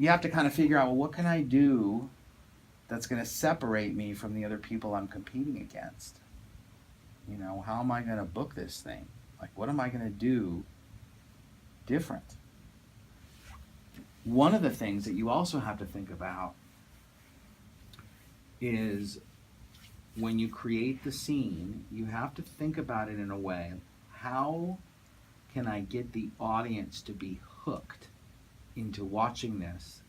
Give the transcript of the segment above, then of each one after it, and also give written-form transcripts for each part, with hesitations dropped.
you have to kind of figure out, well, what can I do that's going to separate me from the other people I'm competing against? You know, how am I going to book this thing? Like, what am I going to do different? One of the things that you also have to think about is when you create the scene, you have to think about it in a way, how can I get the audience to be hooked into watching this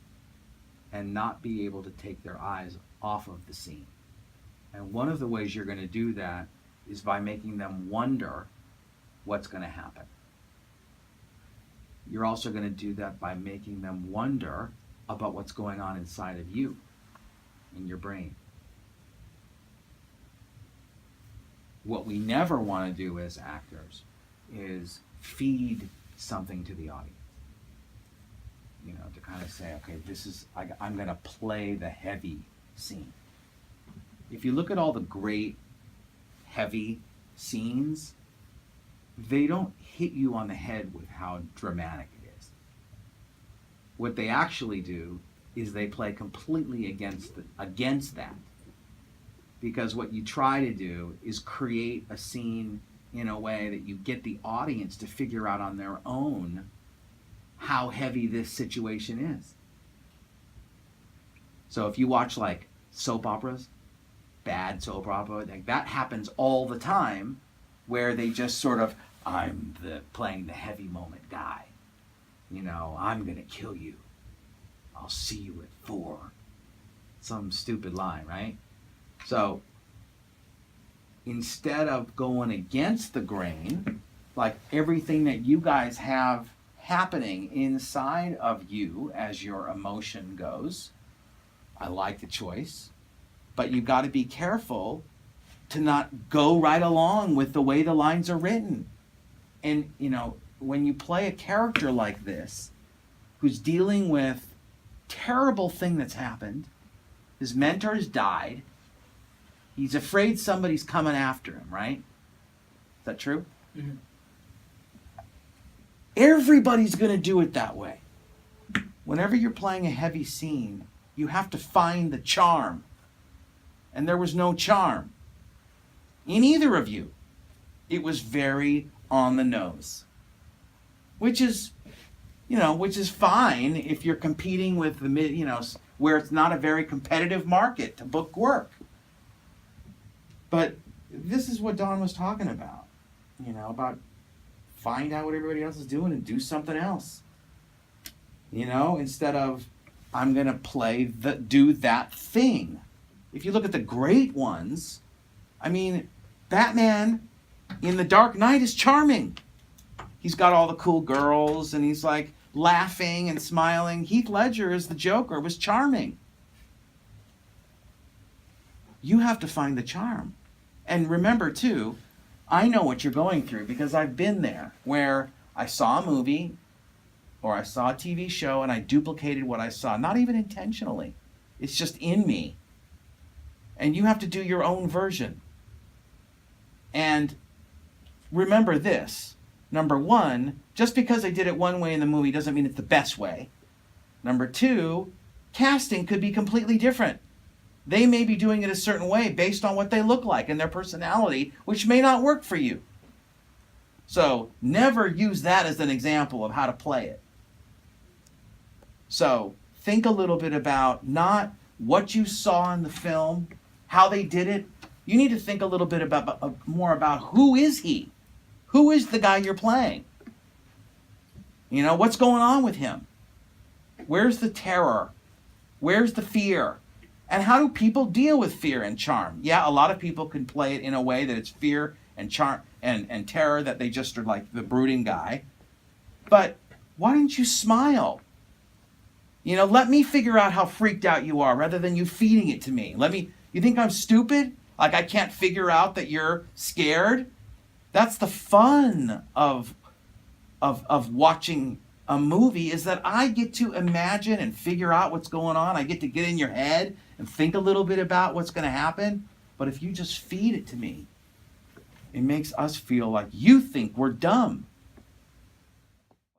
and not be able to take their eyes off of the scene? And one of the ways you're going to do that is by making them wonder what's going to happen. You're also going to do that by making them wonder about what's going on inside of you, in your brain. What we never want to do as actors is feed something to the audience. You know, to kind of say, okay, I'm going to play the heavy scene. If you look at all the great heavy scenes, they don't hit you on the head with how dramatic it is. What they actually do is they play completely against that. Because what you try to do is create a scene in a way that you get the audience to figure out on their own how heavy this situation is. So if you watch like soap operas, bad soap opera, like that happens all the time, where they just sort of, I'm playing the heavy moment guy. You know, I'm gonna kill you. I'll see you at 4. Some stupid line, right? So instead of going against the grain, like everything that you guys have happening inside of you as your emotion goes, I like the choice, but you've got to be careful to not go right along with the way the lines are written. And, you know, when you play a character like this, who's dealing with terrible thing that's happened, his mentor's died, he's afraid somebody's coming after him, right? Is that true? Mm-hmm. Everybody's going to do it that way. Whenever you're playing a heavy scene, you have to find the charm. And there was no charm in either of you. It was very on the nose. Which is fine if you're competing with where it's not a very competitive market to book work. But this is what Don was talking about, about find out what everybody else is doing and do something else. Instead of, I'm going to do that thing. If you look at the great ones, Batman in The Dark Knight is charming. He's got all the cool girls and he's like laughing and smiling. Heath Ledger as the Joker was charming. You have to find the charm. And remember too, I know what you're going through because I've been there, where I saw a movie or I saw a TV show and I duplicated what I saw, not even intentionally. It's just in me. And you have to do your own version. And remember this. Number one, just because they did it one way in the movie doesn't mean it's the best way. Number two, casting could be completely different. They may be doing it a certain way based on what they look like and their personality, which may not work for you. So never use that as an example of how to play it. So think a little bit about not what you saw in the film, how they did it. You need to think a little bit more about who is he? Who is the guy you're playing? What's going on with him? Where's the terror? Where's the fear? And how do people deal with fear and charm? Yeah, a lot of people can play it in a way that it's fear and charm and terror, that they just are like the brooding guy. But why don't you smile? Let me figure out how freaked out you are rather than you feeding it to me. You think I'm stupid? Like I can't figure out that you're scared? That's the fun of watching a movie, is that I get to imagine and figure out what's going on. I get to get in your head and think a little bit about what's going to happen. But if you just feed it to me, it makes us feel like you think we're dumb.